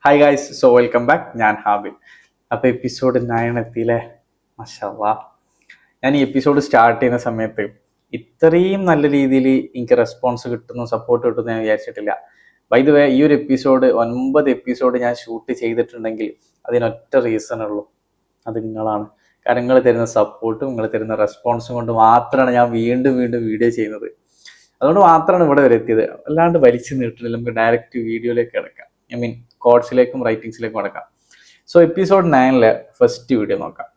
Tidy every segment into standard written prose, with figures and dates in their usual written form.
Hi guys, so welcome back. ഞാൻ ഹാബിൽ. അപ്പോൾ episode 9 എത്തിയില്ലേ? മാഷാല്ലാ. ഞാൻ ഈ എപ്പിസോഡ് സ്റ്റാർട്ട് ചെയ്യുന്ന സമയത്ത് ഇത്രയും നല്ല രീതിയിൽ എനിക്ക് റെസ്പോൺസ് കിട്ടുന്നു, സപ്പോർട്ട് കിട്ടുന്നു ഞാൻ വിചാരിച്ചിട്ടില്ല. ബൈ ദ വേ, ഈ ഒരു എപ്പിസോഡ് 9 എപ്പിസോഡ് ഞാൻ ഷൂട്ട് ചെയ്തിട്ടുണ്ടെങ്കിൽ അതിനൊറ്റ റീസൺ ഉള്ളൂ, അത് നിങ്ങളാണ്. കാരണം നിങ്ങൾ തരുന്ന സപ്പോർട്ടും നിങ്ങൾ തരുന്ന റെസ്പോൺസും കൊണ്ട് മാത്രമാണ് ഞാൻ വീണ്ടും വീണ്ടും വീഡിയോ ചെയ്യുന്നത്. അതുകൊണ്ട് മാത്രമാണ് ഇവിടെ വരെ എത്തിയത്. അല്ലാണ്ട് വലിച്ചു നീട്ടില്ല. നമുക്ക് ഡയറക്റ്റ് വീഡിയോയിലേക്ക് കിടക്കാം. കോഡ്സിലേക്കും റൈറ്റിങ്സിലേക്കും അടക്കാം. സോ എപ്പിസോഡ് 9 ഫസ്റ്റ് വീഡിയോ നോക്കാം.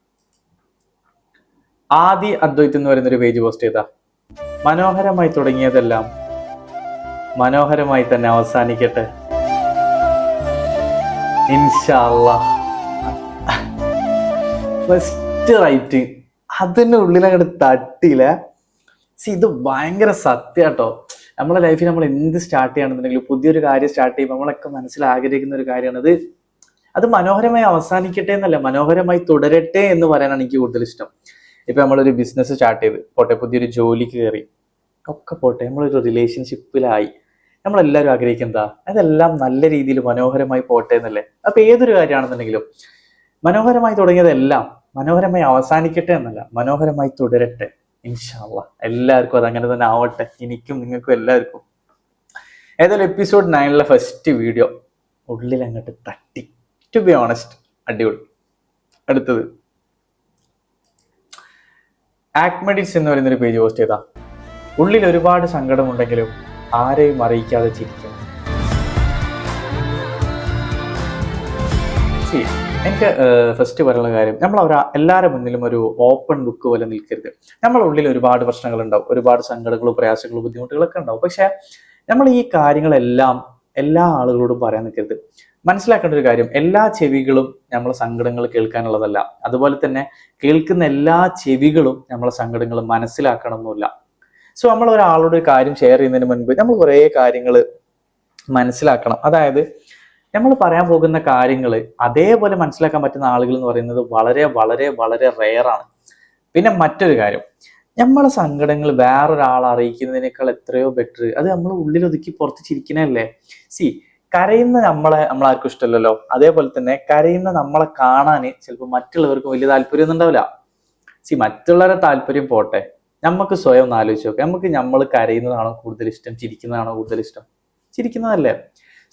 ആദി അദ്വൈത് എന്ന് പറയുന്നൊരു പേജ് പോസ്റ്റ് ചെയ്താ, മനോഹരമായി തുടങ്ങിയതെല്ലാം മനോഹരമായി തന്നെ അവസാനിക്കട്ടെ ഇൻഷാ അല്ലാഹ്. ഫസ്റ്റ് റൈറ്റിംഗ് അതിൻ്റെ ഉള്ളിലങ്ങോട്ട് തട്ടിയില്ല. ഇത് ഭയങ്കര സത്യാട്ടോ. നമ്മളെ ലൈഫിൽ നമ്മൾ എന്ത് സ്റ്റാർട്ട് ചെയ്യണമെന്നുണ്ടെങ്കിലും, പുതിയൊരു കാര്യം സ്റ്റാർട്ട് ചെയ്യുമ്പോൾ നമ്മളൊക്കെ മനസ്സിൽ ആഗ്രഹിക്കുന്ന ഒരു കാര്യമാണ് അത് മനോഹരമായി അവസാനിക്കട്ടെ എന്നല്ല, മനോഹരമായി തുടരട്ടെ എന്ന് പറയാനാണ് എനിക്ക് കൂടുതൽ ഇഷ്ടം. ഇപ്പൊ നമ്മളൊരു ബിസിനസ് സ്റ്റാർട്ട് ചെയ്ത് പോട്ടെ, പുതിയൊരു ജോലിക്ക് കയറി ഒക്കെ പോട്ടെ, നമ്മളൊരു റിലേഷൻഷിപ്പിലായി, നമ്മളെല്ലാവരും ആഗ്രഹിക്കുന്നതാ അതെല്ലാം നല്ല രീതിയിൽ മനോഹരമായി പോട്ടെ എന്നല്ലേ. അപ്പൊ ഏതൊരു കാര്യമാണെന്നുണ്ടെങ്കിലും മനോഹരമായി തുടങ്ങിയതെല്ലാം മനോഹരമായി അവസാനിക്കട്ടെ എന്നല്ല, മനോഹരമായി തുടരട്ടെ ഇൻഷാ അല്ലാഹ്. എല്ലാവർക്കും അതങ്ങനെ തന്നെ ആവട്ടെ, എനിക്കും നിങ്ങൾക്കും എല്ലാവർക്കും. ഏതായാലും എപ്പിസോഡ് 9 ഫസ്റ്റ് വീഡിയോ ഉള്ളിൽ അങ്ങോട്ട് തട്ടി. ടു ബി ഓണസ്റ്റ്, അടിപൊളി. അടുത്തത് ആക്മെഡിറ്റ്സ് എന്ന് പറയുന്നൊരു പേജ് പോസ്റ്റ് ചെയ്താ, ഉള്ളിൽ ഒരുപാട് സങ്കടമുണ്ടെങ്കിലും ആരെയും അറിയിക്കാതെ ചിരിക്കണം. എനിക്ക് ഫസ്റ്റ് പറയാനുള്ള കാര്യം, നമ്മൾ എല്ലാവരുടെ മുന്നിലും ഒരു ഓപ്പൺ ബുക്ക് പോലെ നിൽക്കരുത്. നമ്മുടെ ഉള്ളിൽ ഒരുപാട് പ്രശ്നങ്ങൾ ഉണ്ടാവും, ഒരുപാട് സങ്കടങ്ങളും പ്രയാസങ്ങളും ബുദ്ധിമുട്ടുകളൊക്കെ ഉണ്ടാവും. പക്ഷെ നമ്മൾ ഈ കാര്യങ്ങളെല്ലാം എല്ലാ ആളുകളോടും പറയാൻ നിൽക്കരുത്. മനസ്സിലാക്കേണ്ട ഒരു കാര്യം, എല്ലാ ചെവികളും നമ്മളെ സങ്കടങ്ങൾ കേൾക്കാനുള്ളതല്ല. അതുപോലെ തന്നെ കേൾക്കുന്ന എല്ലാ ചെവികളും നമ്മളെ സങ്കടങ്ങൾ മനസ്സിലാക്കണമെന്നില്ല. സോ നമ്മൾ ഒരാളോട് ഒരു കാര്യം ഷെയർ ചെയ്യുന്നതിന് മുൻപ് നമ്മൾ കുറേ കാര്യങ്ങൾ മനസ്സിലാക്കണം. അതായത് നമ്മൾ പറയാൻ പോകുന്ന കാര്യങ്ങൾ അതേപോലെ മനസ്സിലാക്കാൻ പറ്റുന്ന ആളുകൾ എന്ന് പറയുന്നത് വളരെ വളരെ വളരെ റെയറാണ്. പിന്നെ മറ്റൊരു കാര്യം, നമ്മളെ സങ്കടങ്ങൾ വേറൊരാളെ അറിയിക്കുന്നതിനേക്കാൾ എത്രയോ ബെറ്റർ അത് നമ്മൾ ഉള്ളിൽ ഒതുക്കി പുറത്ത് ചിരിക്കണല്ലേ. കരയുന്ന നമ്മളാർക്കും ഇഷ്ടമല്ലല്ലോ. അതേപോലെ തന്നെ കരയുന്ന നമ്മളെ കാണാൻ ചിലപ്പോൾ മറ്റുള്ളവർക്ക് വലിയ താല്പര്യമൊന്നും ഉണ്ടാവില്ല. മറ്റുള്ളവരെ താല്പര്യം പോട്ടെ, നമുക്ക് സ്വയം ഒന്ന് ആലോചിച്ച് നോക്കാം. നമ്മൾ കരയുന്നതാണോ കൂടുതൽ ഇഷ്ടം, ചിരിക്കുന്നതാണോ കൂടുതൽ ഇഷ്ടം? ചിരിക്കുന്നതല്ലേ.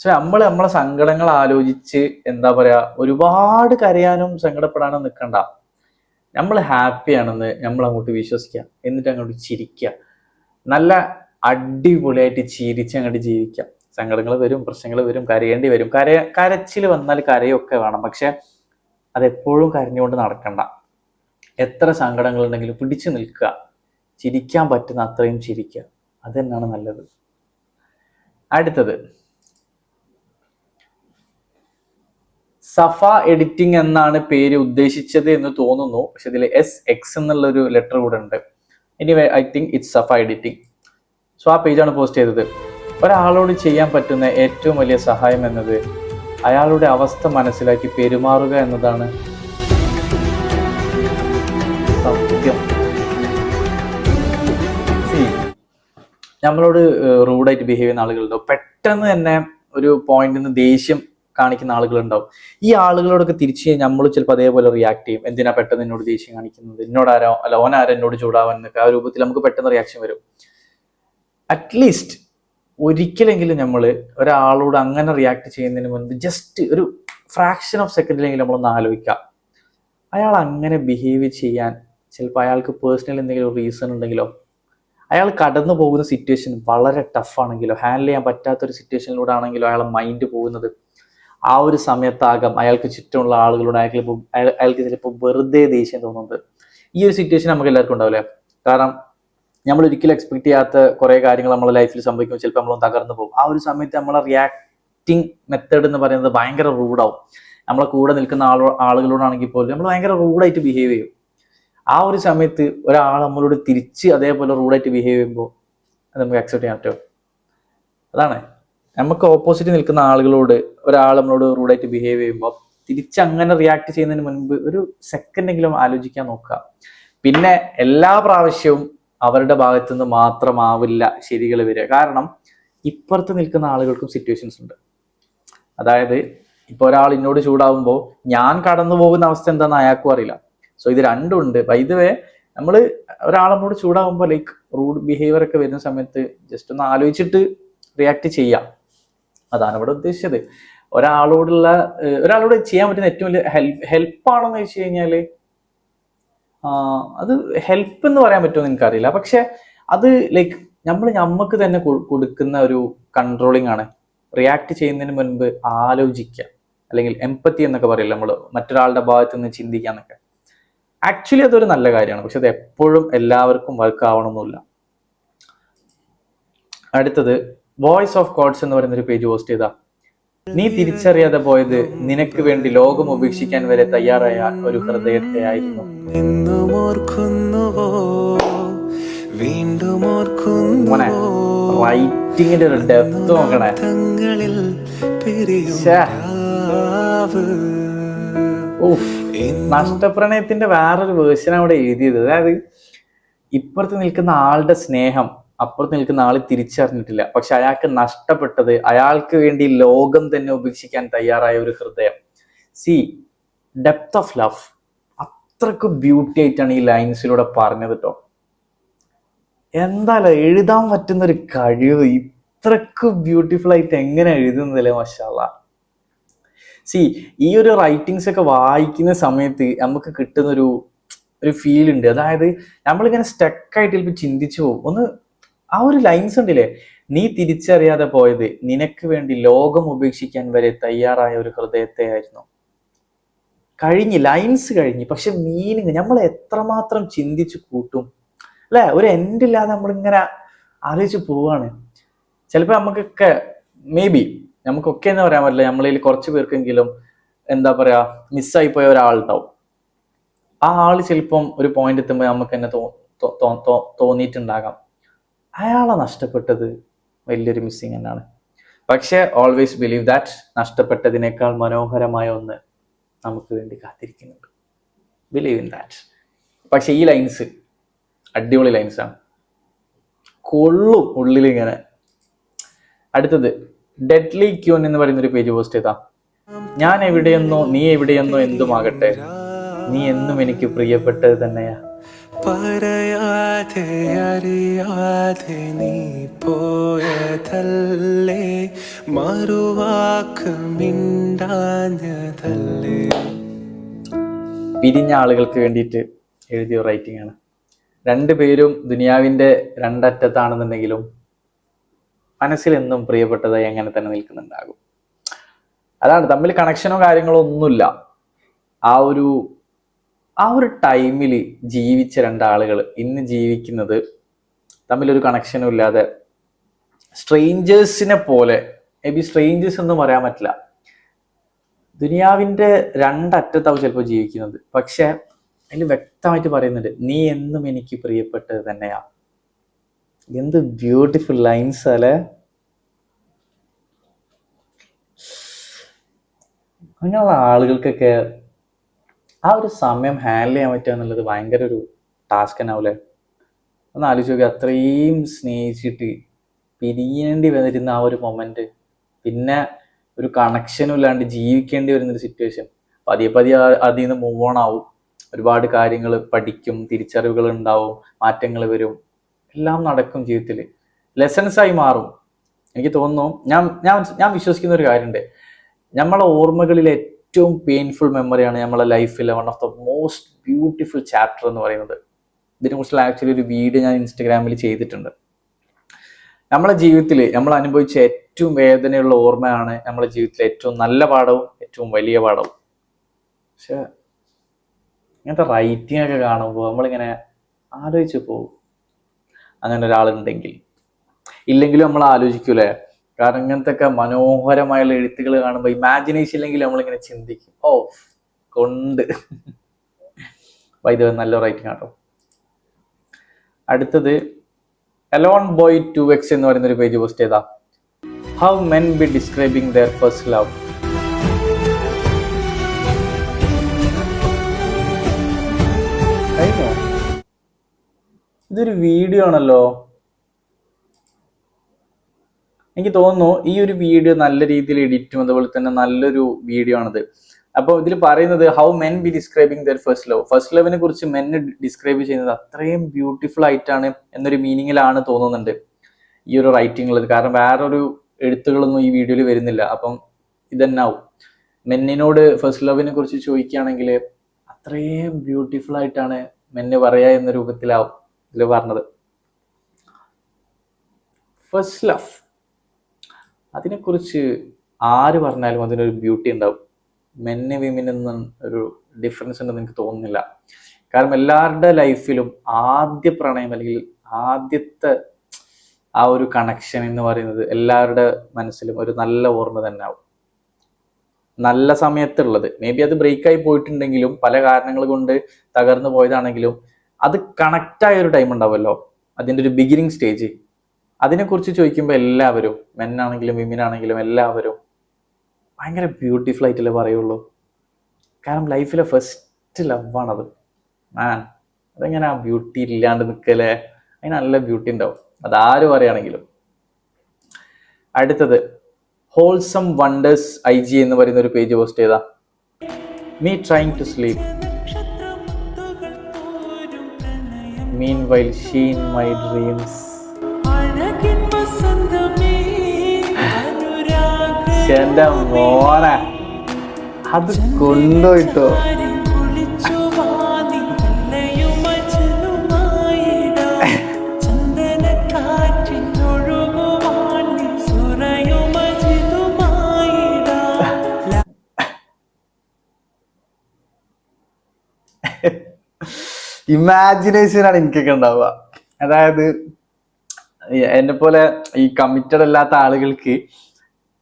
സോ നമ്മളെ സങ്കടങ്ങൾ ആലോചിച്ച് എന്താ പറയാ, ഒരുപാട് കരയാനും സങ്കടപ്പെടാനും നിൽക്കണ്ട. നമ്മൾ ഹാപ്പിയാണെന്ന് നമ്മൾ അങ്ങോട്ട് വിശ്വസിക്കുക, എന്നിട്ട് അങ്ങോട്ട് ചിരിക്കുക. നല്ല അടിപൊളിയായിട്ട് ചിരിച്ച് അങ്ങോട്ട് ജീവിക്കുക. സങ്കടങ്ങൾ വരും, പ്രശ്നങ്ങൾ വരും, കരയേണ്ടി വരും. കരച്ചിൽ വന്നാൽ കരയൊക്കെ വേണം. പക്ഷെ അതെപ്പോഴും കരഞ്ഞുകൊണ്ട് നടക്കണ്ട. എത്ര സങ്കടങ്ങൾ ഉണ്ടെങ്കിലും പിടിച്ചു നിൽക്കുക, ചിരിക്കാൻ പറ്റുന്ന അത്രയും ചിരിക്കുക. അത് തന്നെയാണ് നല്ലത്. അടുത്തത് സഫ എഡിറ്റിംഗ് എന്നാണ് പേര് ഉദ്ദേശിച്ചത് എന്ന് തോന്നുന്നു. പക്ഷെ ഇതിൽ SX എന്നുള്ളൊരു ലെറ്റർ കൂടെ ഉണ്ട്. Anyway I think it's Safa editing. So ആ പേജാണ് പോസ്റ്റ് ചെയ്തത്. ഒരാളോട് ചെയ്യാൻ പറ്റുന്ന ഏറ്റവും വലിയ സഹായം എന്നത് അയാളുടെ അവസ്ഥ മനസ്സിലാക്കി പെരുമാറുക എന്നതാണ്. സത്യം. നമ്മളോട് റൂഡായിട്ട് ബിഹേവ് ചെയ്യുന്ന ആളുകളുണ്ടോ, പെട്ടെന്ന് തന്നെ ഒരു പോയിന്റിൽ നിന്ന് ദേഷ്യം കാണിക്കുന്ന ആളുകളുണ്ടാവും. ഈ ആളുകളോടൊക്കെ തിരിച്ച് നമ്മൾ ചിലപ്പോൾ അതേപോലെ റിയാക്ട് ചെയ്യും. എന്തിനാ പെട്ടെന്ന് എന്നോട് ദേഷ്യം കാണിക്കുന്നത്, എന്നോടാരോ അല്ല ഓനാരോ എന്നോട് ചൂടാവാൻ എന്നൊക്കെ ആ രൂപത്തിൽ നമുക്ക് പെട്ടെന്ന് റിയാക്ഷൻ വരും. അറ്റ്ലീസ്റ്റ് ഒരിക്കലെങ്കിലും നമ്മൾ ഒരാളോട് അങ്ങനെ റിയാക്ട് ചെയ്യുന്നതിന് മുൻപ് ജസ്റ്റ് ഒരു ഫ്രാക്ഷൻ ഓഫ് സെക്കൻഡിലെങ്കിലും നമ്മളൊന്ന് ആലോചിക്കാം, അയാൾ അങ്ങനെ ബിഹേവ് ചെയ്യാൻ ചിലപ്പോൾ അയാൾക്ക് പേഴ്സണൽ എന്തെങ്കിലും റീസൺ ഉണ്ടെങ്കിലോ, അയാൾ കടന്നു പോകുന്ന സിറ്റുവേഷൻ വളരെ ടഫാണെങ്കിലോ, ഹാൻഡിൽ ചെയ്യാൻ പറ്റാത്തൊരു സിറ്റുവേഷനിലൂടെ ആണെങ്കിലോ അയാളെ മൈൻഡ് പോകുന്നത്, ആ ഒരു സമയത്താകാം അയാൾക്ക് ചുറ്റുമുള്ള ആളുകളോട് അയാൾക്ക് ചിലപ്പോൾ വെറുതെ ദേഷ്യം തോന്നുന്നത്. ഈ ഒരു സിറ്റുവേഷൻ നമുക്ക് എല്ലാവർക്കും ഉണ്ടാവില്ലേ. കാരണം നമ്മൾ ഒരിക്കലും എക്സ്പെക്ട് ചെയ്യാത്ത കുറേ കാര്യങ്ങൾ നമ്മളെ ലൈഫിൽ സംഭവിക്കുമ്പോൾ ചിലപ്പോൾ നമ്മളൊന്ന് തകർന്നു പോകും. ആ ഒരു സമയത്ത് നമ്മളെ റിയാക്ടിങ് മെത്തേഡ് എന്ന് പറയുന്നത് ഭയങ്കര റൂഡാവും. നമ്മളെ കൂടെ നിൽക്കുന്ന ആളുകളോടാണെങ്കിൽ പോലും നമ്മൾ ഭയങ്കര റൂഡായിട്ട് ബിഹേവ് ചെയ്യും. ആ ഒരു സമയത്ത് ഒരാൾ നമ്മളോട് തിരിച്ച് അതേപോലെ റൂഡായിട്ട് ബിഹേവ് ചെയ്യുമ്പോൾ അത് നമുക്ക് അക്സെപ്റ്റ് ചെയ്യാൻ പറ്റുമോ? അതാണ്, നമുക്ക് ഓപ്പോസിറ്റ് നിൽക്കുന്ന ആളുകളോട് ഒരാൾ നമ്മളോട് റൂഡായിട്ട് ബിഹേവ് ചെയ്യുമ്പോൾ തിരിച്ച് അങ്ങനെ റിയാക്ട് ചെയ്യുന്നതിന് മുൻപ് ഒരു സെക്കൻഡെങ്കിലും ആലോചിക്കാൻ നോക്കുക. പിന്നെ എല്ലാ പ്രാവശ്യവും അവരുടെ ഭാഗത്തു നിന്ന് മാത്രമാവില്ല ശരികൾ വരിക. കാരണം ഇപ്പുറത്ത് നിൽക്കുന്ന ആളുകൾക്കും സിറ്റുവേഷൻസ് ഉണ്ട്. അതായത് ഇപ്പൊ ഒരാൾ എന്നോട് ചൂടാവുമ്പോൾ ഞാൻ കടന്നു പോകുന്ന അവസ്ഥ എന്താണെന്ന് അയാൾക്കും അറിയില്ല. സോ ഇത് രണ്ടും ഉണ്ട്. വൈദ്യവേ നമ്മൾ ഒരാളോട് ചൂടാവുമ്പോൾ ലൈക്ക് റൂഡ് ബിഹേവിയർ ഒക്കെ വരുന്ന സമയത്ത് ജസ്റ്റ് ഒന്ന് ആലോചിച്ചിട്ട് റിയാക്ട് ചെയ്യാം. അതാണ് ഇവിടെ ഉദ്ദേശിച്ചത്. ഒരാളോട് ചെയ്യാൻ പറ്റുന്ന ഏറ്റവും വലിയ ഹെൽപ്പാണെന്ന് വെച്ച് കഴിഞ്ഞാല് അത് ഹെൽപ്പ് എന്ന് പറയാൻ പറ്റുമോ എനിക്കറിയില്ല. പക്ഷെ അത് ലൈക്ക് നമുക്ക് തന്നെ കൊടുക്കുന്ന ഒരു കൺട്രോളിങ് ആണ്. റിയാക്ട് ചെയ്യുന്നതിന് മുൻപ് ആലോചിക്കുക, അല്ലെങ്കിൽ എംപത്തി എന്നൊക്കെ പറയില്ല നമ്മൾ, മറ്റൊരാളുടെ ഭാഗത്ത് നിന്ന് ചിന്തിക്കുക എന്നൊക്കെ. ആക്ച്വലി അതൊരു നല്ല കാര്യമാണ്, പക്ഷെ അത് എപ്പോഴും എല്ലാവർക്കും വർക്ക് ആവണമെന്നില്ല. അടുത്തത് വോയിസ് ഓഫ് കോഡ്സ് എന്ന് പറയുന്ന ഒരു പേജ് പോസ്റ്റ് ചെയ്താ, നീ തിരിച്ചറിയാതെ പോയത് നിനക്ക് വേണ്ടി ലോകം ഉപേക്ഷിക്കാൻ വരെ തയ്യാറായ ഒരു ഹൃദയത്തെ ആയിരുന്നു. മോനെ റൈറ്റിങ്ങിന്റെ ഒരു ഡെപ്ത് നോക്കണേ. നഷ്ടപ്രണയത്തിന്റെ വേറൊരു വേർഷൻ അവിടെ എഴുതിയത്. അതായത് ഇപ്പുറത്ത് നിൽക്കുന്ന ആളുടെ സ്നേഹം അപ്പുറത്ത് നിൽക്കുന്ന ആള് തിരിച്ചറിഞ്ഞിട്ടില്ല, പക്ഷെ അയാൾക്ക് നഷ്ടപ്പെട്ടത് അയാൾക്ക് വേണ്ടി ലോകം തന്നെ ഉപേക്ഷിക്കാൻ തയ്യാറായ ഒരു ഹൃദയം. സി ഡെപ്ത് ഓഫ് ലവ് അത്രക്ക് ബ്യൂട്ടി ആയിട്ടാണ് ഈ ലൈൻസിലൂടെ പറഞ്ഞത് കേട്ടോ. എന്തായാലും എഴുതാൻ പറ്റുന്ന ഒരു കഴിവ്, ഇത്രക്ക് ബ്യൂട്ടിഫുൾ ആയിട്ട് എങ്ങനെ എഴുതുന്നതല്ലേ, മാഷാഅല്ലാഹ്. സി ഈ ഒരു റൈറ്റിങ്സ് ഒക്കെ വായിക്കുന്ന സമയത്ത് നമുക്ക് കിട്ടുന്ന ഒരു ഫീൽ ഉണ്ട്. അതായത് നമ്മളിങ്ങനെ സ്റ്റക്കായിട്ട് ചിലപ്പോൾ ചിന്തിച്ചു പോകും. ഒന്ന് ആ ഒരു ലൈൻസ് ഉണ്ടല്ലേ, നീ തിരിച്ചറിയാതെ പോയത് നിനക്ക് വേണ്ടി ലോകം ഉപേക്ഷിക്കാൻ വരെ തയ്യാറായ ഒരു ഹൃദയത്തെ ആയിരുന്നു. ലൈൻസ് കഴിഞ്ഞ്, പക്ഷെ മീനിങ് നമ്മൾ എത്രമാത്രം ചിന്തിച്ചു കൂട്ടും അല്ലെ. ഒരു എൻഡ് ഇല്ലാതെ നമ്മളിങ്ങനെ ആലോചിച്ച് പോവാണ്. ചിലപ്പോൾ നമുക്കൊക്കെ നമുക്കൊക്കെ എന്ന് പറയാൻ പറ്റില്ല, നമ്മളിൽ കുറച്ച് പേർക്കെങ്കിലും എന്താ പറയാ മിസ്സായി പോയ ഒരാളുണ്ടാവും. ആ ആള് ചിലപ്പം ഒരു പോയിന്റ് എത്തുമ്പോൾ നമുക്ക് തന്നെ തോന്നിയിട്ടുണ്ടാകാം അയാളെ നഷ്ടപ്പെട്ടത് വലിയൊരു മിസ്സിങ് തന്നെയാണ്. പക്ഷെ ഓൾവേസ് ബിലീവ് ദാറ്റ് നഷ്ടപ്പെട്ടതിനേക്കാൾ മനോഹരമായ ഒന്ന് നമുക്ക് വേണ്ടി കാത്തിരിക്കുന്നുണ്ട്. Believe in that. പക്ഷെ ഈ ലൈൻസ് അടിപൊളി ലൈൻസാണ്, കൊള്ളും ഉള്ളിലിങ്ങനെ. അടുത്തത് ഡെഡ്ലി ക്യൂൻ എന്ന് പറയുന്ന ഒരു പേജ് പോസ്റ്റ് ചെയ്താ, ഞാൻ എവിടെയെന്നോ നീ എവിടെയെന്നോ എന്തുമാകട്ടെ, നീ എന്നും എനിക്ക് പ്രിയപ്പെട്ടത് തന്നെയാ. പറയാതെ അറിയാതെ നീ പോയതല്ലേ, മറുവാക്ക് മിണ്ടാഞ്ഞതല്ലേ. പിരിഞ്ഞ ആളുകൾക്ക് വേണ്ടിയിട്ട് എഴുതിയ റൈറ്റിംഗ് ആണ്. രണ്ടുപേരും ദുനിയാവിന്റെ രണ്ടറ്റത്താണെന്നുണ്ടെങ്കിലും മനസ്സിൽ എന്നും പ്രിയപ്പെട്ടതായി അങ്ങനെ തന്നെ നിൽക്കുന്നുണ്ടാകും. അതാണ്, തമ്മിൽ കണക്ഷനോ കാര്യങ്ങളോ ഒന്നുമില്ല. ആ ഒരു ടൈമിൽ ജീവിച്ച രണ്ടാളുകൾ ഇന്ന് ജീവിക്കുന്നത് തമ്മിലൊരു കണക്ഷനും ഇല്ലാതെ സ്ട്രേഞ്ചേഴ്സിനെ പോലെ. മേ ബി സ്ട്രേഞ്ചേഴ്സ് ഒന്നും പറയാൻ പറ്റില്ല, ദുനിയാവിന്റെ രണ്ടറ്റത്താവും ചിലപ്പോൾ ജീവിക്കുന്നത്. പക്ഷെ അതിൽ വ്യക്തമായിട്ട് പറയുന്നുണ്ട്, നീ എന്നും എനിക്ക് പ്രിയപ്പെട്ടത് തന്നെയാ. എന്ത് ബ്യൂട്ടിഫുൾ ലൈൻസ് അല്ലേ. അങ്ങനെയുള്ള ആളുകൾക്കൊക്കെ ആ ഒരു സമയം ഹാൻഡിൽ ചെയ്യാൻ പറ്റുക എന്നുള്ളത് ഭയങ്കര ഒരു ടാസ്ക് തന്നെ ആവൂലേ. ഒന്ന് ആലോചിച്ച് നോക്കുക, അത്രയും സ്നേഹിച്ചിട്ട് പിരിയേണ്ടി വന്നിരുന്ന ആ ഒരു മൊമെന്റ്, പിന്നെ ഒരു കണക്ഷനും ഇല്ലാണ്ട് ജീവിക്കേണ്ടി വരുന്നൊരു സിറ്റുവേഷൻ. പതിയെ അതിൽ നിന്ന് മൂവ് ഓൺ ആവും, ഒരുപാട് കാര്യങ്ങൾ പഠിക്കും, തിരിച്ചറിവുകൾ ഉണ്ടാവും, മാറ്റങ്ങൾ വരും, എല്ലാം നടക്കും ജീവിതത്തിൽ, ലെസൺസ് ആയി മാറും. എനിക്ക് തോന്നുന്നു, ഞാൻ വിശ്വസിക്കുന്ന ഒരു കാര്യമുണ്ട്, നമ്മളെ ഓർമ്മകളിലെ ഏറ്റവും പെയിൻഫുൾ മെമ്മറിയാണ് നമ്മളെ ലൈഫിലെ one of the most beautiful chapter എന്ന് പറയുന്നത്. ഇതിനെക്കുറിച്ചുള്ള ആക്ച്വലി ഒരു വീഡിയോ ഞാൻ ഇൻസ്റ്റഗ്രാമിൽ ചെയ്തിട്ടുണ്ട്. നമ്മളെ ജീവിതത്തിൽ നമ്മൾ അനുഭവിച്ച ഏറ്റവും വേദനയുള്ള ഓർമ്മയാണ് നമ്മളെ ജീവിതത്തിലെ ഏറ്റവും നല്ല പാഠവും ഏറ്റവും വലിയ പാഠവും. പക്ഷെ ഇങ്ങനത്തെ റൈറ്റിംഗ് ഒക്കെ കാണുമ്പോൾ നമ്മളിങ്ങനെ ആലോചിച്ച് പോകും, അങ്ങനെ ഒരാളുണ്ടെങ്കിൽ. ഇല്ലെങ്കിലും നമ്മൾ ആലോചിക്കൂലേ, കാരണം ഇങ്ങനത്തെ ഒക്കെ മനോഹരമായുള്ള എഴുത്തുകൾ കാണുമ്പോൾ ഇമാജിനേഷൻ ഇല്ലെങ്കിൽ നമ്മളിങ്ങനെ ചിന്തിക്കും, ഓ കൊണ്ട് ഇത് നല്ല റൈറ്റിംഗ് ആട്ടോ. അടുത്തത് അലോൺ ബോയ് 2x എന്ന് പറയുന്ന ഒരു പേജ് പോസ്റ്റ് ചെയ്താ, how men B describing there first love. ഇതൊരു വീഡിയോ ആണല്ലോ, എനിക്ക് തോന്നുന്നു ഈ ഒരു വീഡിയോ നല്ല രീതിയിൽ എഡിറ്റും അതുപോലെ തന്നെ നല്ലൊരു വീഡിയോ ആണിത്. അപ്പോൾ ഇതിൽ പറയുന്നത് how men be describing their first ലവിനെ കുറിച്ച് മെന്ന് ഡിസ്ക്രൈബ് ചെയ്യുന്നത് അത്രയും ബ്യൂട്ടിഫുൾ ആയിട്ടാണ് എന്നൊരു മീനിങ്ങിലാണ് തോന്നുന്നുണ്ട് ഈ ഒരു റൈറ്റിംഗുള്ളത്. കാരണം വേറൊരു എഴുത്തുകളൊന്നും ഈ വീഡിയോയിൽ വരുന്നില്ല. അപ്പം ഇതന്നാവും മെന്നിനോട് ഫസ്റ്റ് ലവിനെ കുറിച്ച് ചോദിക്കുകയാണെങ്കിൽ അത്രയും ബ്യൂട്ടിഫുൾ ആയിട്ടാണ് മെന്ന് പറയാ എന്ന രൂപത്തിലാവും ഇതിൽ പറഞ്ഞത്. ഫസ്റ്റ് ലവ് അതിനെക്കുറിച്ച് ആര് പറഞ്ഞാലും അതിനൊരു ബ്യൂട്ടി ഉണ്ടാവും. മെന്ന് വിമിനൊന്നും ഒരു ഡിഫറൻസ് ഉണ്ടെന്ന് എനിക്ക് തോന്നുന്നില്ല. കാരണം എല്ലാവരുടെ ലൈഫിലും ആദ്യ പ്രണയം അല്ലെങ്കിൽ ആദ്യത്തെ ആ ഒരു കണക്ഷൻ എന്ന് പറയുന്നത് എല്ലാവരുടെ മനസ്സിലും ഒരു നല്ല ഓർമ്മ തന്നെ ആവും. നല്ല സമയത്തുള്ളത് മേ ബി അത് ബ്രേക്കായി പോയിട്ടുണ്ടെങ്കിലും പല കാരണങ്ങൾ കൊണ്ട് തകർന്നു പോയതാണെങ്കിലും അത് കണക്റ്റായ ഒരു ടൈം ഉണ്ടാവുമല്ലോ, അതിൻ്റെ ഒരു ബിഗിനിങ് സ്റ്റേജ്. അതിനെക്കുറിച്ച് ചോദിക്കുമ്പോൾ എല്ലാവരും മെന്നാണെങ്കിലും വിമിനാണെങ്കിലും എല്ലാവരും ഭയങ്കര ബ്യൂട്ടിഫുൾ ആയിട്ടല്ലേ പറയുള്ളൂ. കാരണം ലൈഫിലെ ഫസ്റ്റ് ലവാണത്. അതെങ്ങനെ ആ ബ്യൂട്ടി ഇല്ലാണ്ട് നിൽക്കല്ലേ? അതിന് നല്ല ബ്യൂട്ടി ഉണ്ടാവും, അതാര് പറയുകയാണെങ്കിലും. അടുത്തത് ഹോൾസം വണ്ടേഴ്സ് IG എന്ന് പറയുന്ന ഒരു പേജ് പോസ്റ്റ് ചെയ്താ me trying to sleep meanwhile she in my dreams. എന്റെ മോനെ അത് കൊണ്ടുപോയിട്ടോ. ഇമാജിനേഷനാണ് എനിക്കൊക്കെ ഉണ്ടാവുക. അതായത് എന്നെ പോലെ ഈ കമ്മിറ്റഡ് അല്ലാത്ത ആളുകൾക്ക്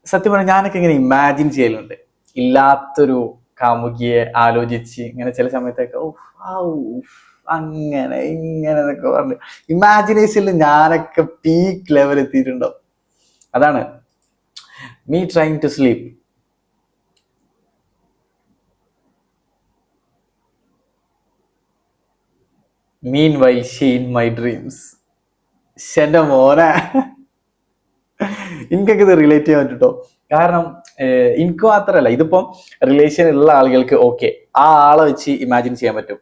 സത്യം പറഞ്ഞാൽ ഞാനൊക്കെ ഇങ്ങനെ ഇമാജിൻ ചെയ്യലുണ്ട്. ഇല്ലാത്തൊരു കാമുകിയെ ആലോചിച്ച് ഇങ്ങനെ ചില സമയത്തൊക്കെ അങ്ങനെ ഇങ്ങനെ എന്നൊക്കെ പറഞ്ഞു ഇമാജിനേഷനിൽ ഞാനൊക്കെ പീക്ക് ലെവൽ എത്തിയിട്ടുണ്ടാവും. അതാണ് me trying to sleep. Meanwhile she in my dreams. എന്റെ മോനെ എനിക്കൊക്കെ ഇത് റിലേറ്റ് ചെയ്യാൻ പറ്റുട്ടോ. കാരണം എനിക്ക് മാത്രമല്ല, ഇതിപ്പം റിലേഷൻ ഉള്ള ആളുകൾക്ക് ഓക്കെ ആ ആളെ വെച്ച് ഇമാജിൻ ചെയ്യാൻ പറ്റും.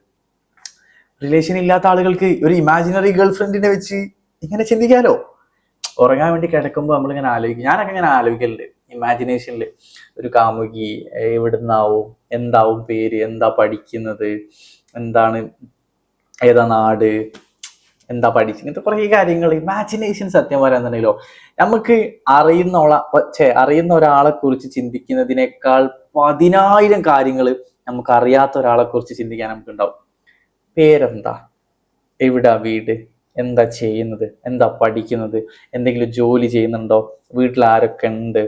റിലേഷൻ ഇല്ലാത്ത ആളുകൾക്ക് ഒരു ഇമാജിനറി ഗേൾ ഫ്രണ്ടിനെ വെച്ച് ഇങ്ങനെ ചിന്തിക്കാലോ. ഉറങ്ങാൻ വേണ്ടി കിടക്കുമ്പോൾ നമ്മളിങ്ങനെ ആലോചിക്കും. ഞാനൊക്കെ ഇങ്ങനെ ആലോചിക്കലുണ്ട് ഇമാജിനേഷനിൽ. ഒരു കാമുകി എവിടുന്നാവും, എന്താവും പേര്, എന്താ പഠിക്കുന്നത്, എന്താണ്, ഏതാ നാട്, എന്താ പഠിച്ചു, ഇങ്ങനത്തെ കുറേ കാര്യങ്ങൾ ഇമാജിനേഷൻ. സത്യം പറയാന്നുണ്ടെങ്കിലോ നമുക്ക് അറിയുന്ന ഒരാളെ കുറിച്ച് ചിന്തിക്കുന്നതിനേക്കാൾ 10,000 കാര്യങ്ങൾ നമുക്ക് അറിയാത്ത ഒരാളെ കുറിച്ച് ചിന്തിക്കാൻ നമുക്ക് ഉണ്ടാവും. പേരെന്താ, എവിടാ വീട്, എന്താ ചെയ്യുന്നത്, എന്താ പഠിക്കുന്നത്, എന്തെങ്കിലും ജോലി ചെയ്യുന്നുണ്ടോ, വീട്ടിൽ ആരൊക്കെ ഉണ്ട്,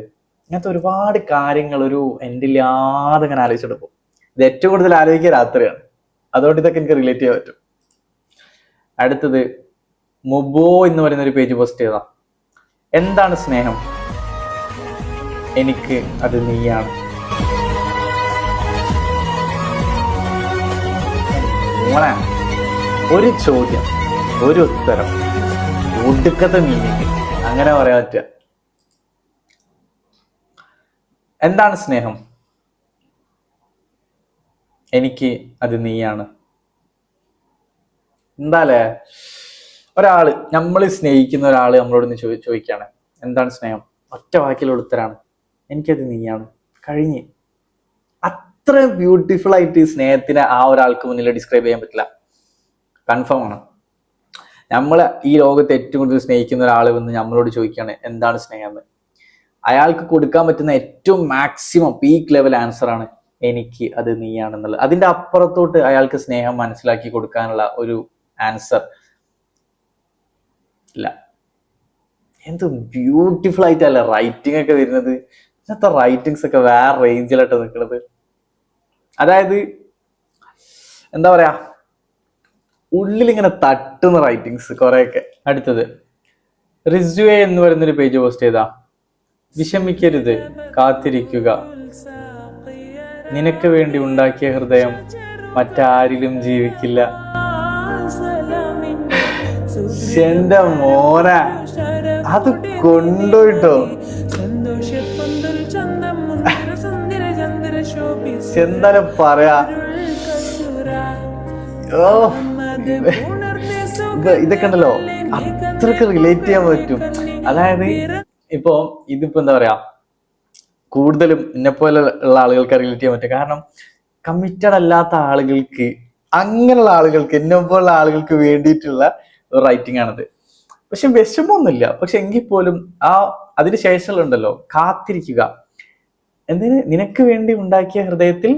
ഇങ്ങനത്തെ ഒരുപാട് കാര്യങ്ങൾ ഒരു എൻഡില്ലാതെ ഇങ്ങനെ ആലോചിച്ചെടുക്കും. ഇത് ഏറ്റവും കൂടുതൽ ആലോചിക്കുക രാത്രിയാണ്. അതുകൊണ്ട് ഇതൊക്കെ എനിക്ക് റിലേറ്റ് ചെയ്യാൻ പറ്റും. അടുത്തത് മുബോ എന്ന് പറയുന്ന ഒരു പേജ് പോസ്റ്റ് ചെയ്താ എന്താണ് സ്നേഹം, എനിക്ക് അത് നീയാണ്. ഒരു ചോദ്യം, ഒരു ഉത്തരം, ഒടുക്കത്തെ മീനിങ്, അങ്ങനെ പറയാൻ പറ്റുക. എന്താണ് സ്നേഹം, എനിക്ക് അത് നീയാണ്. എന്താല്ലേ ഒരാള്, നമ്മൾ സ്നേഹിക്കുന്ന ഒരാള് നമ്മളോട് ചോദിക്കുകയാണ് എന്താണ് സ്നേഹം, ഒറ്റ വാക്കിലുള്ള ഉത്തരാണ് എനിക്കത് നീയാണ്. കഴിഞ്ഞ്. അത്ര ബ്യൂട്ടിഫുൾ ആയിട്ട് സ്നേഹത്തിനെ ആ ഒരാൾക്ക് മുന്നിൽ ഡിസ്ക്രൈബ് ചെയ്യാൻ പറ്റില്ല. കൺഫേം ആണ്. നമ്മൾ ഈ ലോകത്ത് ഏറ്റവും കൂടുതൽ സ്നേഹിക്കുന്ന ഒരാൾ വന്ന് നമ്മളോട് ചോദിക്കുകയാണ് എന്താണ് സ്നേഹം എന്ന്, അയാൾക്ക് കൊടുക്കാൻ പറ്റുന്ന ഏറ്റവും മാക്സിമം പീക്ക് ലെവൽ ആൻസർ ആണ് എനിക്ക് അത് നീയാണെന്നുള്ളത്. അതിന്റെ അപ്പുറത്തോട്ട് അയാൾക്ക് സ്നേഹം മനസ്സിലാക്കി കൊടുക്കാനുള്ള ഒരു ആൻസർ ഇല്ല. എന്ത് ബ്യൂട്ടിഫുൾ ആയിട്ടല്ല റൈറ്റിംഗ് ഒക്കെ വരുന്നത്. ഇന്നത്തെ റൈറ്റിങ്സ് ഒക്കെ വേറെ റേഞ്ചിലായിട്ട് നിൽക്കുന്നത്. അതായത് എന്താ പറയാ, ഉള്ളിലിങ്ങനെ തട്ടുന്ന റൈറ്റിങ്സ് കുറെയൊക്കെ. അടുത്തത് റിസ്വേ എന്ന് പറയുന്നൊരു പേജ് പോസ്റ്റ് ചെയ്താ വിഷമിക്കരുത്, കാത്തിരിക്കുക, നിനക്ക് വേണ്ടി ഉണ്ടാക്കിയ ഹൃദയം മറ്റാരിലും ജീവിക്കില്ല. എന്റെ മോനെ അത് കൊണ്ടുപോയിട്ടോ. എന്തായാലും പറയാ. ഓ ഇതൊക്കെ ഉണ്ടല്ലോ അത്രക്ക് റിലേറ്റ് ചെയ്യാൻ പറ്റും. അതായത് ഇപ്പൊ ഇതിപ്പോ എന്താ പറയാ, കൂടുതലും എന്നെപ്പോലെ ഉള്ള ആളുകൾക്ക് റിലേറ്റ് ചെയ്യാൻ പറ്റും. കാരണം കമ്മിറ്റഡ് അല്ലാത്ത ആളുകൾക്ക്, അങ്ങനെയുള്ള ആളുകൾക്ക്, എന്നെപ്പോലുള്ള ആളുകൾക്ക് വേണ്ടിയിട്ടുള്ള റൈറ്റിംഗ് ആണത്. പക്ഷെ വിഷമമൊന്നുമില്ല. പക്ഷെ എങ്കിൽ പോലും ആ അതിന് ശേഷമുണ്ടല്ലോ കാത്തിരിക്കുക. എന്തിന്? നിനക്ക് വേണ്ടി ഉണ്ടാക്കിയ ഹൃദയത്തിൽ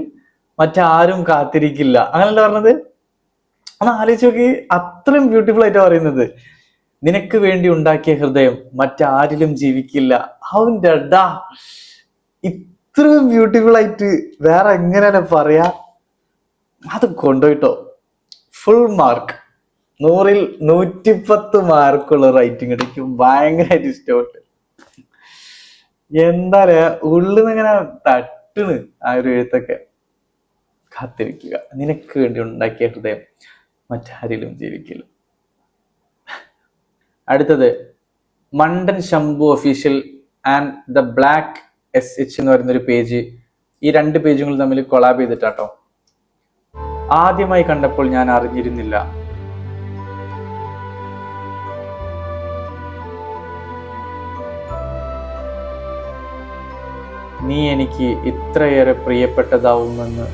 മറ്റാരും കാത്തിരിക്കില്ല, അങ്ങനല്ല പറഞ്ഞത്. ഒന്ന് ആലോചിച്ച് നോക്കി, അത്രയും ബ്യൂട്ടിഫുൾ ആയിട്ടാ പറയുന്നത്. നിനക്ക് വേണ്ടി ഉണ്ടാക്കിയ ഹൃദയം മറ്റാരിലും ജീവിക്കില്ല. അവൻ്റെ അടാ, ഇത്രയും ബ്യൂട്ടിഫുൾ ആയിട്ട് വേറെ എങ്ങനെയാണ് പറയാ. അത് കൊണ്ടുപോയിട്ടോ ഫുൾ മാർക്ക്, 100-ൽ 110 മാർക്കുള്ള റൈറ്റിംഗ് എനിക്ക് ഭയങ്കരമായിട്ട് ഇഷ്ടപ്പെട്ടു. എന്താ പറയാ, ഉള്ളിന്ന് ഇങ്ങനെ തട്ടണ് ആ ഒരു എഴുത്തൊക്കെ. കാത്തിരിക്കുക, നിനക്ക് വേണ്ടി ഉണ്ടാക്കിയ ഹൃദയം മറ്റാരിലും ജീവിക്കില്ല. അടുത്തത് മണ്ടൻ Shambhu official and the black SH എന്ന് പറയുന്നൊരു പേജ്. ഈ 2 പേജുകൾ തമ്മിൽ കൊളാബ് ചെയ്തിട്ടാട്ടോ. ആദ്യമായി കണ്ടപ്പോൾ ഞാൻ അറിഞ്ഞിരുന്നില്ല നീ എനിക്ക് ഇത്രയേറെ പ്രിയപ്പെട്ടതാവുമെന്ന്.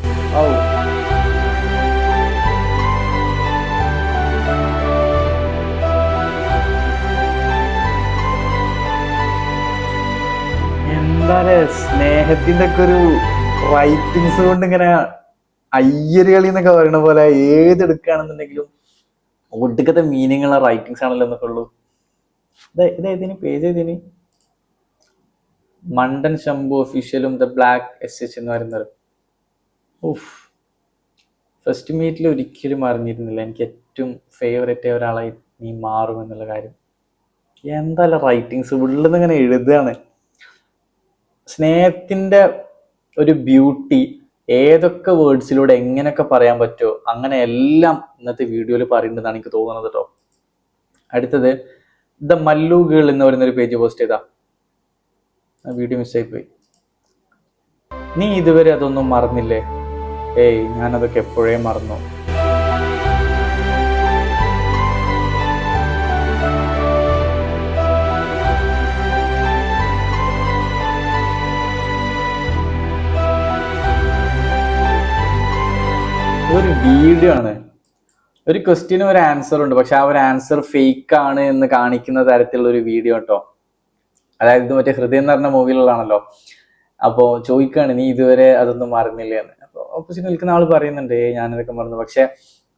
എന്താ സ്നേഹത്തിന്റെ ഒക്കെ ഒരു റൈറ്റിങ്സ് കൊണ്ട് ഇങ്ങനെ അയ്യരുകളി എന്നൊക്കെ പറയുന്ന പോലെ ഏതെടുക്കുകയാണെന്നുണ്ടെങ്കിലും ഒടുക്കത്തെ മീനിങ് ഉള്ള റൈറ്റിങ്സ് ആണല്ലോ എന്നൊക്കെ ഉള്ളൂ. ഇതേതിന് പേജ് ഏതിന്? മണ്ടൻ ശംഭു ഒഫീഷ്യലും ദ ബ്ലാക്ക് SH എന്ന് പറയുന്നത്. ഓഫ്, ഫസ്റ്റ് മീറ്റിൽ ഒരിക്കലും അറിഞ്ഞിരുന്നില്ല എനിക്ക് ഏറ്റവും ഫേവറേറ്റ് ഒരാളായി നീ മാറും എന്നുള്ള കാര്യം. എന്തായാലും റൈറ്റിങ്സ് ഉള്ളിൽ ഇങ്ങനെ എഴുതുകയാണ്. സ്നേഹത്തിന്റെ ഒരു ബ്യൂട്ടി ഏതൊക്കെ വേർഡ്സിലൂടെ എങ്ങനെയൊക്കെ പറയാൻ പറ്റുമോ അങ്ങനെ എല്ലാം ഇന്നത്തെ വീഡിയോയിൽ പറയുന്നതാണ് എനിക്ക് തോന്നുന്നത് കേട്ടോ. അടുത്തത് ദ മല്ലു ഗേൾ എന്ന് പറയുന്നൊരു പേജ് പോസ്റ്റ് ചെയ്താ. വീഡിയോ മിസ്സായി പോയി. നീ ഇതുവരെ അതൊന്നും മറന്നില്ലേ? ഏയ്, ഞാനതൊക്കെ എപ്പോഴേ മറന്നു. ഒരു വീഡിയോ ആണ്, ഒരു ക്വസ്റ്റ്യനും ഒരു ആൻസറും ഉണ്ട്. പക്ഷെ ആ ഒരു ആൻസർ ഫേക്ക് ആണ് എന്ന് കാണിക്കുന്ന തരത്തിലുള്ള ഒരു വീഡിയോ കേട്ടോ. അതായത് ഇത് മറ്റേ ഹൃദയം എന്ന് പറഞ്ഞ മൂവിയിലുള്ളതാണല്ലോ. അപ്പോൾ ചോദിക്കുകയാണ് നീ ഇതുവരെ അതൊന്നും മറന്നില്ലേ എന്ന്. അപ്പോൾ ഓപ്പോസിറ്റ് നിൽക്കുന്ന ആൾ പറയുന്നുണ്ട് ഞാനതൊക്കെ മറന്നു. പക്ഷെ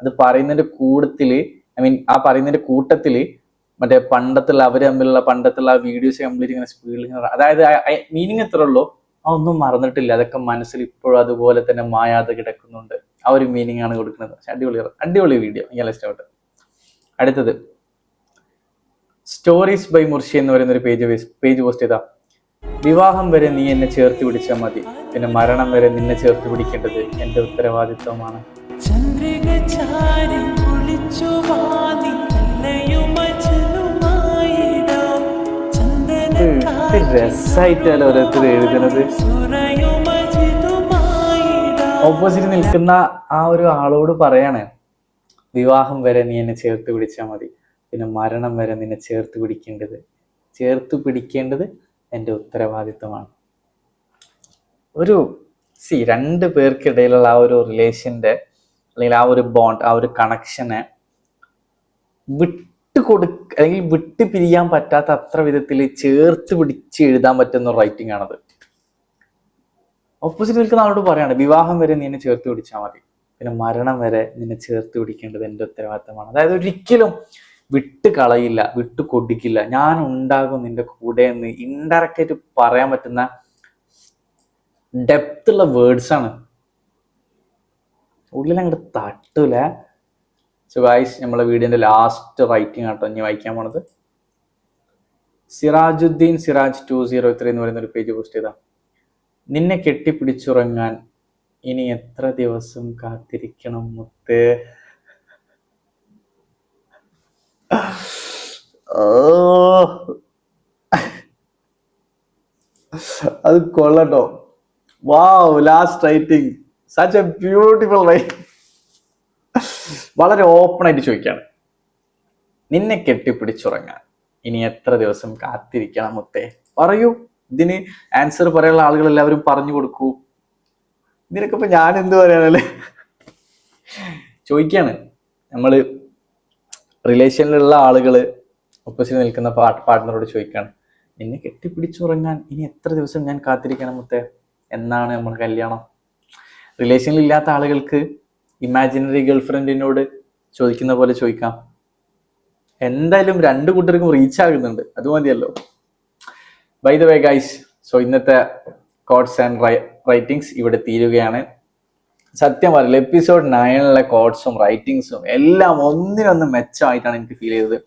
അത് പറയുന്നതിന്റെ കൂട്ടത്തില്, ആ പറയുന്നതിന്റെ കൂട്ടത്തില് മറ്റേ പണ്ടത്തുള്ള അവർ തമ്മിലുള്ള പണ്ടത്തുള്ള ആ വീഡിയോസ് കംപ്ലീറ്റ് ഇങ്ങനെ സ്പീഡിൽ, അതായത് മീനിങ് എത്ര ഉള്ളൂ, അതൊന്നും മറന്നിട്ടില്ല, അതൊക്കെ മനസ്സിൽ ഇപ്പോഴും അതുപോലെ തന്നെ മായാതെ കിടക്കുന്നുണ്ട്. ആ ഒരു മീനിങ് ആണ് കൊടുക്കുന്നത്. അടിപൊളി വീഡിയോ, ഞാൻ ഇഷ്ടപ്പെട്ടു. അടുത്തത് സ്റ്റോറീസ് ബൈ മുർഷി എന്ന് പറയുന്ന ഒരു പേജ് പോസ്റ്റ് ചെയ്താ. വിവാഹം വരെ നീ എന്നെ ചേർത്ത് പിടിച്ചാൽ മതി, പിന്നെ മരണം വരെ നിന്നെ ചേർത്ത് പിടിക്കേണ്ടത് എന്റെ ഉത്തരവാദിത്വമാണ്. രസായിട്ടല്ലോ ഓരോരുത്തർ എഴുതുന്നത്. ഓപ്പോസിറ്റ് നിൽക്കുന്ന ആ ഒരു ആളോട് പറയാണ് വിവാഹം വരെ നീ എന്നെ ചേർത്ത് പിടിച്ചാൽ മതി, പിന്നെ മരണം വരെ നിന്നെ ചേർത്ത് പിടിക്കേണ്ടത് എൻ്റെ ഉത്തരവാദിത്വമാണ്. ഒരു രണ്ട് പേർക്കിടയിലുള്ള ആ ഒരു റിലേഷന്റെ അല്ലെങ്കിൽ ആ ഒരു ബോണ്ട്, ആ ഒരു കണക്ഷനെ അല്ലെങ്കിൽ വിട്ട് പിരിയാൻ പറ്റാത്ത അത്ര വിധത്തിൽ ചേർത്ത് പിടിച്ച് എഴുതാൻ പറ്റുന്ന റൈറ്റിംഗ് ആണത്. ഓപ്പോസിറ്റ് നിൽക്കുന്ന ആളോട് പറയാണ് വിവാഹം വരെ നീ എന്നെ ചേർത്ത് പിടിച്ചാൽ മതി, പിന്നെ മരണം വരെ നിന്നെ ചേർത്ത് പിടിക്കേണ്ടത് എൻ്റെ ഉത്തരവാദിത്തമാണ്. അതായത് ഒരിക്കലും വിട്ട് കളയില്ല, വിട്ട് കൊടുക്കില്ല, ഞാൻ ഉണ്ടാകും നിന്റെ കൂടെ എന്ന് ഇൻഡയറക്റ്റ് ആയിട്ട് പറയാൻ പറ്റുന്ന ഡെപ്ത് ഉള്ള വേർഡ്സ് ആണ്. ഉള്ളിൽ അങ്ങോട്ട് തട്ടൂല. സോ ഗൈസ്, നമ്മളെ വീഡിയോന്റെ ലാസ്റ്റ് റൈറ്റിംഗ് ആട്ടോ ഇനി വായിക്കാൻ പോണത്. സിറാജുദ്ദീൻ സിറാജ് 203 എന്ന് പറയുന്ന ഒരു പേജ് പോസ്റ്റ് ചെയ്താ. നിന്നെ കെട്ടിപ്പിടിച്ചുറങ്ങാൻ ഇനി എത്ര ദിവസം കാത്തിരിക്കണം മുത്തേ. അത് കൊള്ളട്ടോ, wow, last writing such a beautiful writing. വളരെ ഓപ്പൺ ആയിട്ട് ചോദിക്കാണ്, നിന്നെ കെട്ടിപ്പിടിച്ചുറങ്ങാൻ ഇനി എത്ര ദിവസം കാത്തിരിക്കണം മുത്തേ? പറയൂ. ഇതിന് ആൻസർ പറയാനുള്ള ആളുകൾ എല്ലാവരും പറഞ്ഞു കൊടുക്കൂ. ഇതിനൊക്കെ ഇപ്പൊ ഞാൻ എന്ത് പറയാനല്ലേ ചോദിക്കാണ്. നമ്മള് റിലേഷനിലുള്ള ആളുകള് ഓപ്പോസിറ്റ് നിൽക്കുന്ന പാർട്ട്ണറോട് ചോദിക്കാണ്, നിന്നെ കെട്ടിപ്പിടിച്ചുറങ്ങാൻ ഇനി എത്ര ദിവസം ഞാൻ കാത്തിരിക്കണം മുത്തേ? എന്നാണ് നമ്മൾ കല്യാണം? റിലേഷനിൽ ഇല്ലാത്ത ആളുകൾക്ക് ഇമാജിനറി ഗേൾഫ്രണ്ടിനോട് ചോദിക്കുന്ന പോലെ ചോദിക്കാം. എന്തായാലും രണ്ടു കൂട്ടർക്കും റീച്ച് ആകുന്നുണ്ട്, അത് മതിയല്ലോ. By the way guys, so ഇന്നത്തെ കോഡ്സ് ആൻഡ് റൈറ്റിംഗ്സ് ഇവിടെ തീരുകയാണ്. സത്യം പറയില്ല, എപ്പിസോഡ് 9 കോഡ്സും റൈറ്റിംഗ്സും എല്ലാം ഒന്നിനൊന്ന് മെച്ചമായിട്ടാണ് എനിക്ക് ഫീൽ ചെയ്തത്.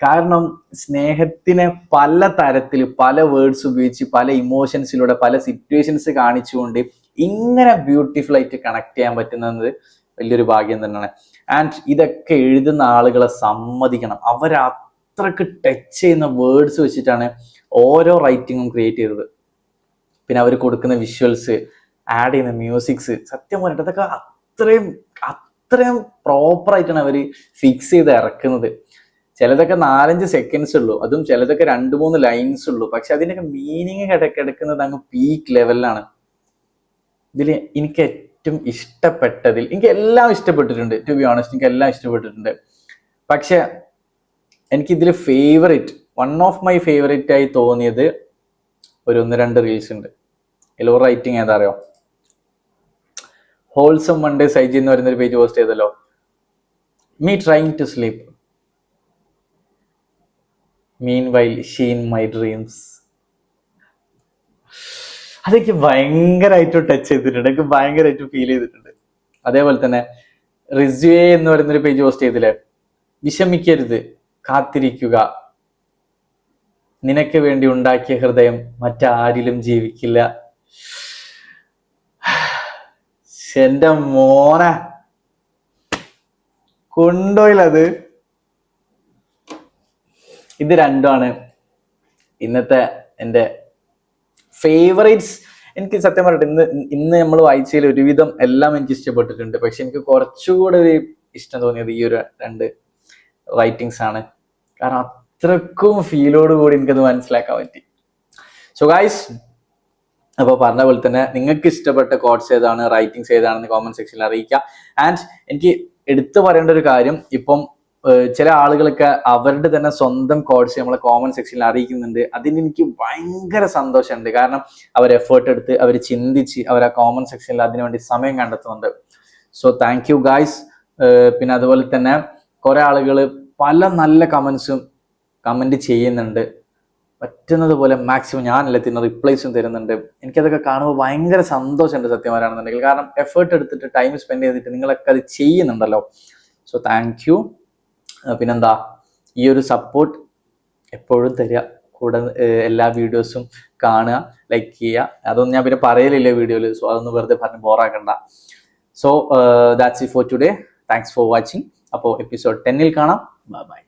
കാരണം സ്നേഹത്തിനെ പല തരത്തിൽ പല വേർഡ്സ് ഉപയോഗിച്ച് പല ഇമോഷൻസിലൂടെ പല സിറ്റുവേഷൻസ് കാണിച്ചുകൊണ്ട് ഇങ്ങനെ ബ്യൂട്ടിഫുൾ ആയിട്ട് കണക്ട് ചെയ്യാൻ പറ്റുന്നത് വലിയൊരു ഭാഗ്യം തന്നെയാണ്. ആൻഡ് ഇതൊക്കെ എഴുതുന്ന ആളുകളെ സമ്മതിക്കണം, അവരത്രക്ക് ടച്ച് ചെയ്യുന്ന വേർഡ്സ് വെച്ചിട്ടാണ് ഓരോ റൈറ്റിങ്ങും ക്രിയേറ്റ് ചെയ്തത്. പിന്നെ അവർ കൊടുക്കുന്ന വിഷ്വൽസ്, ആഡ് ചെയ്യുന്ന മ്യൂസിക്സ്, സത്യം പറഞ്ഞിട്ട് അതൊക്കെ അത്രയും പ്രോപ്പറായിട്ടാണ് അവർ ഫിക്സ് ചെയ്ത് ഇറക്കുന്നത്. ചിലതൊക്കെ 4-5 സെക്കൻഡ്സ് ഉള്ളൂ, അതും ചിലതൊക്കെ 2-3 ലൈൻസ് ഉള്ളൂ, പക്ഷെ അതിനൊക്കെ മീനിങ് കിടക്കുന്നത് അങ്ങ് പീക്ക് ലെവലിലാണ്. ഇതിൽ എനിക്ക് ഏറ്റവും ഇഷ്ടപ്പെട്ടതിൽ, എനിക്ക് എല്ലാം ഇഷ്ടപ്പെട്ടിട്ടുണ്ട്, ടു ബി ഓണസ്റ്റ്, എനിക്ക് എല്ലാം ഇഷ്ടപ്പെട്ടിട്ടുണ്ട്. പക്ഷെ എനിക്കിതിൽ വൺ ഓഫ് മൈ ഫേവറേറ്റ് ആയി തോന്നിയത് ഒരു 1-2 റീൽസ് ഉണ്ട്. എല്ലോ റൈറ്റിംഗ് ഏതാ അറിയോ? ഹോൾസം മൺഡേ സൈജി എന്ന് പറയുന്നൊരു പേജ് പോസ്റ്റ് ചെയ്തല്ലോ, me trying to sleep meanwhile she in my dreams. അതെനിക്ക് ഭയങ്കരമായിട്ട് ടച്ച് ചെയ്തിട്ടുണ്ട്, എനിക്ക് ഭയങ്കരമായിട്ട് ഫീൽ ചെയ്തിട്ടുണ്ട്. അതേപോലെ തന്നെ റിസ്വേ എന്ന് പറയുന്നൊരു പേജ് പോസ്റ്റ് ചെയ്തില്ലേ, വിഷമിക്കരുത്, കാത്തിരിക്കുക, നിനക്ക് വേണ്ടി ഉണ്ടാക്കിയ ഹൃദയം മറ്റാരിലും ജീവിക്കില്ല. എന്റെ മോനെ കൊണ്ടോയില്ലത്. ഇത് രണ്ടുമാണ് ഇന്നത്തെ എൻ്റെ ഫേവറേറ്റ്സ്. എനിക്ക് സത്യം പറയട്ടെ, ഇന്ന് നമ്മൾ വായിച്ചതിൽ ഒരുവിധം എല്ലാം എനിക്ക് ഇഷ്ടപ്പെട്ടിട്ടുണ്ട്. പക്ഷെ എനിക്ക് കുറച്ചുകൂടെ ഒരു ഇഷ്ടം തോന്നിയത് ഈ ഒരു 2 റൈറ്റിങ്സ് ആണ്. കാരണം അത്രക്കും ഫീലോട് കൂടി എനിക്കത് മനസ്സിലാക്കാൻ പറ്റി. സോ ഗൈസ്, അപ്പോൾ പറഞ്ഞ പോലെ തന്നെ നിങ്ങൾക്ക് ഇഷ്ടപ്പെട്ട കോഡ്സ് ഏതാണ്, റൈറ്റിങ്സ് ഏതാണെന്ന് കോമന്റ് സെക്ഷനിൽ അറിയിക്കുക. ആൻഡ് എനിക്ക് എടുത്തു പറയേണ്ട ഒരു കാര്യം, ഇപ്പം ചില ആളുകളൊക്കെ അവരുടെ തന്നെ സ്വന്തം കോഡ്സ് നമ്മളെ കോമന്റ് സെക്ഷനിൽ അറിയിക്കുന്നുണ്ട്. അതിന് എനിക്ക് ഭയങ്കര സന്തോഷമുണ്ട്. കാരണം അവർ എഫേർട്ട് എടുത്ത്, അവർ ചിന്തിച്ച്, അവർ ആ കോമന്റ് സെക്ഷനിൽ അതിനുവേണ്ടി സമയം കണ്ടെത്തുന്നുണ്ട്. So thank you guys. പിന്നെ അതുപോലെ തന്നെ കുറെ ആളുകൾ പല നല്ല കമന്റ് ചെയ്യുന്നുണ്ട്. പറ്റുന്നത് പോലെ മാക്സിമം ഞാനെല്ലാത്തിനും റിപ്ലൈസും തരുന്നുണ്ട്. എനിക്കതൊക്കെ കാണുമ്പോൾ ഭയങ്കര സന്തോഷമുണ്ട് സത്യം പറയാണെന്നുണ്ടെങ്കിൽ. കാരണം എഫേർട്ട് എടുത്തിട്ട് ടൈം സ്പെൻഡ് ചെയ്തിട്ട് നിങ്ങളൊക്കെ അത് ചെയ്യുന്നുണ്ടല്ലോ. So thank U. പിന്നെന്താ, ഈ ഒരു സപ്പോർട്ട് എപ്പോഴും തരിക, കൂടെ എല്ലാ വീഡിയോസും കാണുക, ലൈക്ക് ചെയ്യുക. അതൊന്നും ഞാൻ പിന്നെ പറയലില്ല വീഡിയോയിൽ, സോ അതൊന്നും വെറുതെ പറഞ്ഞ് ബോറാക്കണ്ട. So that's it for today. Thanks for watching. അപ്പോൾ എപ്പിസോഡ് 10 കാണാം. Bye by.